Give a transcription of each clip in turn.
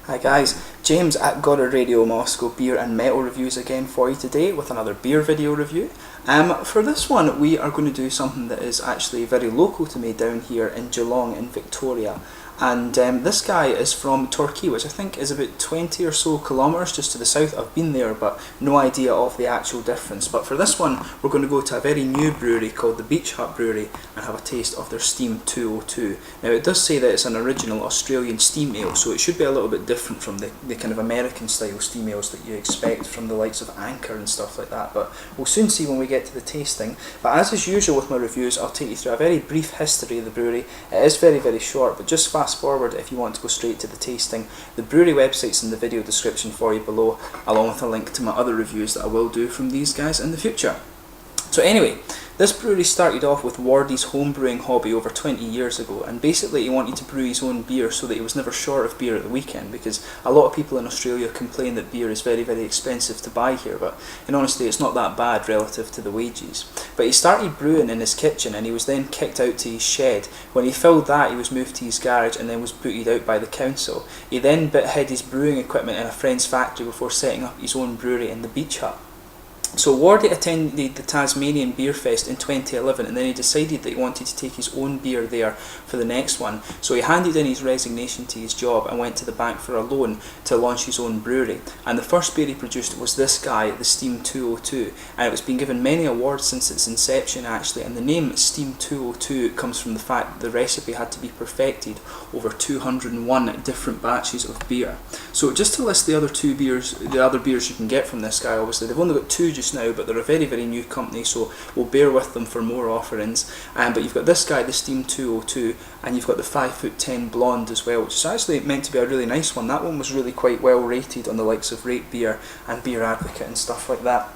Hi guys, James at Goddard Radio Moscow Beer and Metal Reviews again for you today with another beer video review. For this one we are going to do something that is actually very local to me down here in Geelong in Victoria. And this guy is from Torquay, which I think is about 20 or so kilometres just to the south. I've been there but no idea of the actual difference. But for this one we're going to go to a very new brewery called the Hut Brewery and have a taste of their Steam 202. Now it does say that it's an original Australian steam ale, so it should be a little bit different from the kind of American style steam ales that you expect from the likes of Anchor and stuff like that. But we'll soon see when we get to the tasting. But as is usual with my reviews, I'll take you through a very brief history of the brewery. It is very short, but just fast forward if you want to go straight to the tasting. The brewery website's in the video description for you below, along with a link to my other reviews that I will do from these guys in the future. So anyway, this brewery started off with Wardy's home brewing hobby over 20 years ago, and basically he wanted to brew his own beer so that he was never short of beer at the weekend, because a lot of people in Australia complain that beer is very expensive to buy here, but in honesty it's not that bad relative to the wages. But he started brewing in his kitchen and he was then kicked out to his shed. When he filled that he was moved to his garage and then was booted out by the council. He then hid his brewing equipment in a friend's factory before setting up his own brewery in the Beach Hut. So Wardy attended the Tasmanian Beer Fest in 2011 and then he decided that he wanted to take his own beer there for the next one. So he handed in his resignation to his job and went to the bank for a loan to launch his own brewery. And the first beer he produced was this guy, the Steam 202, and it was been given many awards since its inception actually, and the name Steam 202 comes from the fact that the recipe had to be perfected over 201 different batches of beer. So just to list the other beers you can get from this guy, obviously they've only got two just now, but they're a very new company, so we'll bear with them for more offerings. But you've got this guy, the Steam 202, and you've got the 5'10" blonde as well, which is actually meant to be a really nice one. That one was really quite well rated on the likes of Rate Beer and Beer Advocate and stuff like that.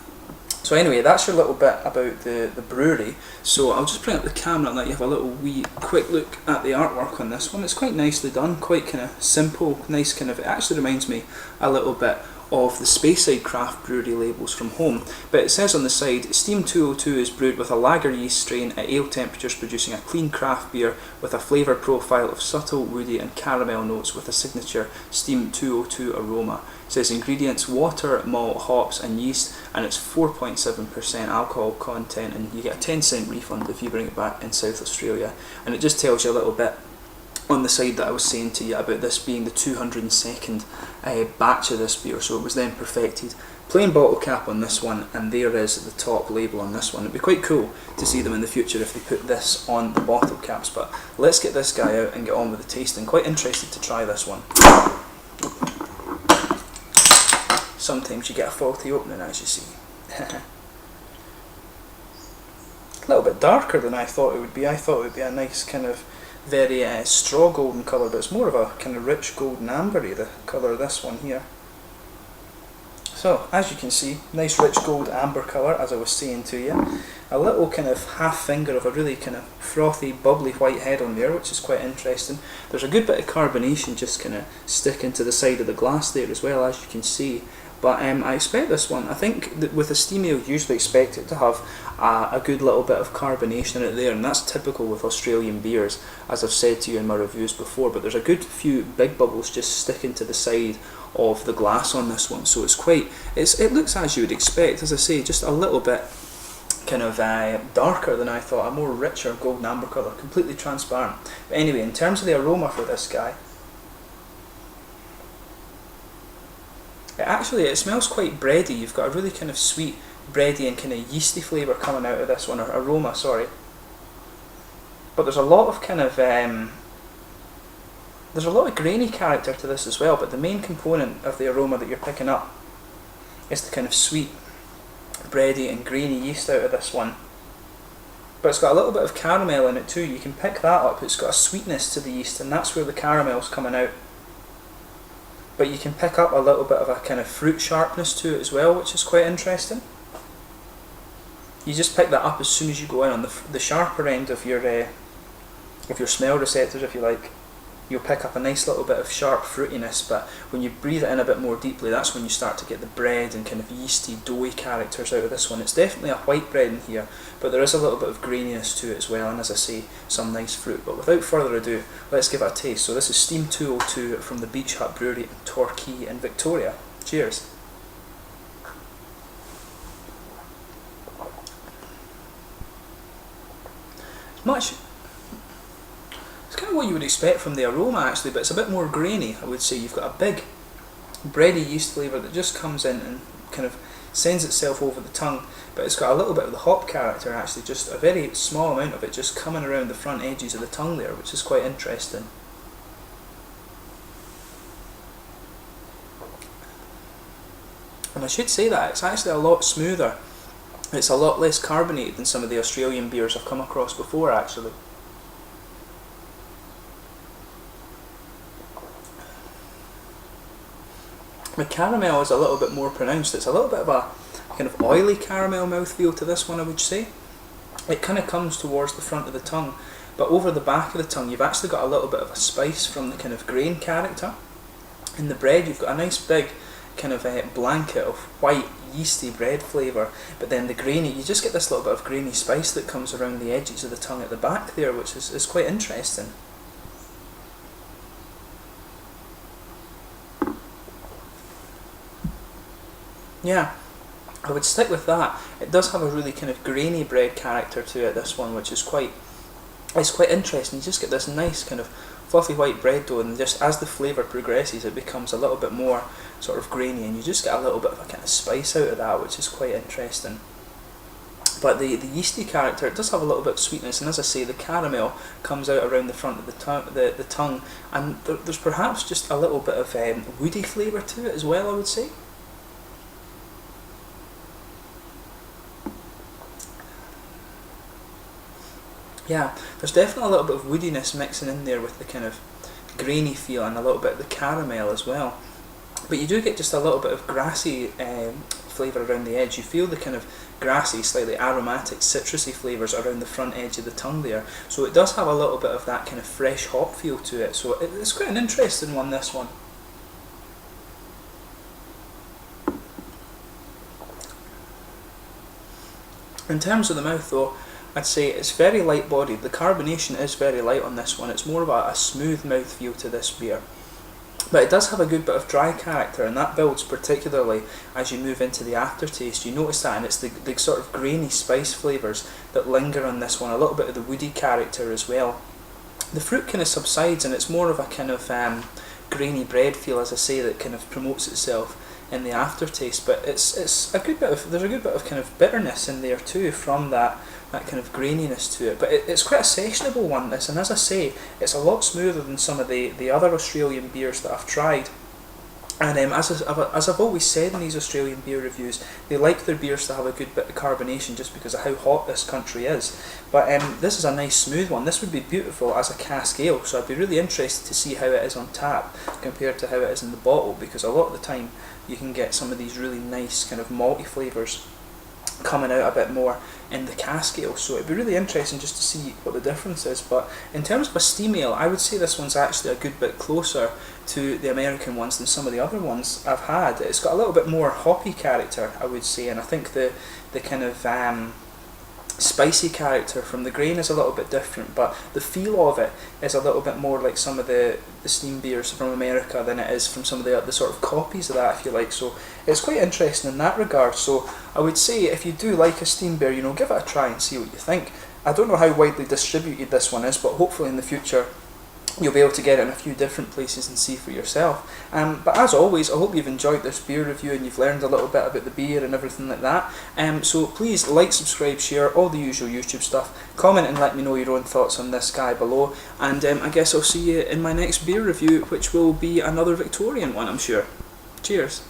So anyway, that's your little bit about the brewery. So I'll just bring up the camera and let you have a little wee quick look at the artwork on this one. It's quite nicely done, quite kind of simple, nice kind of, it actually reminds me a little bit of the Speyside craft brewery labels from home. But it says on the side, Steam 202 is brewed with a lager yeast strain at ale temperatures, producing a clean craft beer with a flavour profile of subtle, woody and caramel notes with a signature Steam 202 aroma. It says ingredients: water, malt, hops and yeast, and it's 4.7% alcohol content, and you get a 10-cent refund if you bring it back in South Australia. And it just tells you a little bit on the side that I was saying to you about this being the 202nd batch of this beer, so it was then perfected. Plain bottle cap on this one, and there is the top label on this one. It'd be quite cool to see them in the future if they put this on the bottle caps, but let's get this guy out and get on with the tasting. Quite interested to try this one. Sometimes you get a faulty opening, as you see. A little bit darker than I thought it would be. I thought it would be a nice kind of very straw golden colour, but it's more of a kind of rich golden ambery, the colour of this one here. So as you can see, nice rich gold amber colour, as I was saying to you. A little kind of half finger of a really kind of frothy bubbly white head on there, which is quite interesting. There's a good bit of carbonation just kind of sticking to the side of the glass there as well, as you can see. But I expect this one, I think that with a steam ale you usually expect it to have a good little bit of carbonation in it there, and that's typical with Australian beers, as I've said to you in my reviews before. But there's a good few big bubbles just sticking to the side of the glass on this one, so it looks as you would expect, as I say, just a little bit kind of darker than I thought, a more richer golden amber colour, completely transparent. But anyway, in terms of the aroma for this guy, it smells quite bready. You've got a really kind of sweet, bready and kind of yeasty flavour coming out of this one, or aroma, sorry. But there's a lot of kind of there's a lot of grainy character to this as well, but the main component of the aroma that you're picking up is the kind of sweet, bready and grainy yeast out of this one. But it's got a little bit of caramel in it too. You can pick that up. It's got a sweetness to the yeast, and that's where the caramel's coming out. But you can pick up a little bit of a kind of fruit sharpness to it as well, which is quite interesting. You just pick that up as soon as you go in on the sharper end of your smell receptors, if you like. you'll pick up a nice little bit of sharp fruitiness, but when you breathe it in a bit more deeply, that's when you start to get the bread and kind of yeasty, doughy characters out of this one. It's definitely a white bread in here, but there is a little bit of graininess to it as well, and as I say, some nice fruit. But without further ado, let's give it a taste. So this is Steam 202 from the Beach Hut Brewery in Torquay in Victoria. Cheers. It's kind of what you would expect from the aroma actually, but it's a bit more grainy, I would say. You've got a big bready yeast flavour that just comes in and kind of sends itself over the tongue, but it's got a little bit of the hop character actually, just a very small amount of it just coming around the front edges of the tongue there, which is quite interesting. And I should say that it's actually a lot smoother. It's a lot less carbonated than some of the Australian beers I've come across before actually. The caramel is a little bit more pronounced. It's a little bit of a kind of oily caramel mouthfeel to this one, I would say. It kind of comes towards the front of the tongue, but over the back of the tongue you've actually got a little bit of a spice from the kind of grain character. In the bread you've got a nice big kind of blanket of white yeasty bread flavour, but then the grainy, you just get this little bit of grainy spice that comes around the edges of the tongue at the back there, which is quite interesting. Yeah, I would stick with that. It does have a really kind of grainy bread character to it, this one, which is quite interesting. You just get this nice kind of fluffy white bread dough, and just as the flavour progresses it becomes a little bit more sort of grainy, and you just get a little bit of a kind of spice out of that, which is quite interesting. But the yeasty character, it does have a little bit of sweetness, and as I say, the caramel comes out around the front of the tongue, and there's perhaps just a little bit of woody flavour to it as well, I would say. Yeah, there's definitely a little bit of woodiness mixing in there with the kind of grainy feel and a little bit of the caramel as well. But you do get just a little bit of grassy flavour around the edge. You feel the kind of grassy, slightly aromatic, citrusy flavours around the front edge of the tongue there. So it does have a little bit of that kind of fresh hop feel to it. So it's quite an interesting one, this one. In terms of the mouth though, I'd say it's very light bodied. The carbonation is very light on this one. It's more of a smooth mouthfeel to this beer. But it does have a good bit of dry character, and that builds particularly as you move into the aftertaste. You notice that, and it's the sort of grainy spice flavours that linger on this one, a little bit of the woody character as well. The fruit kind of subsides, and it's more of a kind of grainy bread feel, as I say, that kind of promotes itself in the aftertaste. But there's a good bit of kind of bitterness in there too from that kind of graininess to it, but it's quite a sessionable one, this, and as I say, it's a lot smoother than some of the other Australian beers that I've tried. And as I've always said in these Australian beer reviews, they like their beers to have a good bit of carbonation just because of how hot this country is. But this is a nice smooth one. This would be beautiful as a cask ale, so I'd be really interested to see how it is on tap compared to how it is in the bottle, because a lot of the time you can get some of these really nice kind of malty flavours coming out a bit more in the cask ale, so it'd be really interesting just to see what the difference is. But in terms of a steam ale, I would say this one's actually a good bit closer to the American ones than some of the other ones I've had. It's got a little bit more hoppy character, I would say, and I think the kind of spicy character from the grain is a little bit different, but the feel of it is a little bit more like some of the steam beers from America than it is from some of the sort of copies of that, if you like. So it's quite interesting in that regard. So I would say if you do like a steam beer, give it a try and see what you think. I don't know how widely distributed this one is, but hopefully in the future you'll be able to get it in a few different places and see for yourself. But as always, I hope you've enjoyed this beer review and you've learned a little bit about the beer and everything like that. So please like, subscribe, share, all the usual YouTube stuff. Comment and let me know your own thoughts on this guy below. And I guess I'll see you in my next beer review, which will be another Victorian one, I'm sure. Cheers.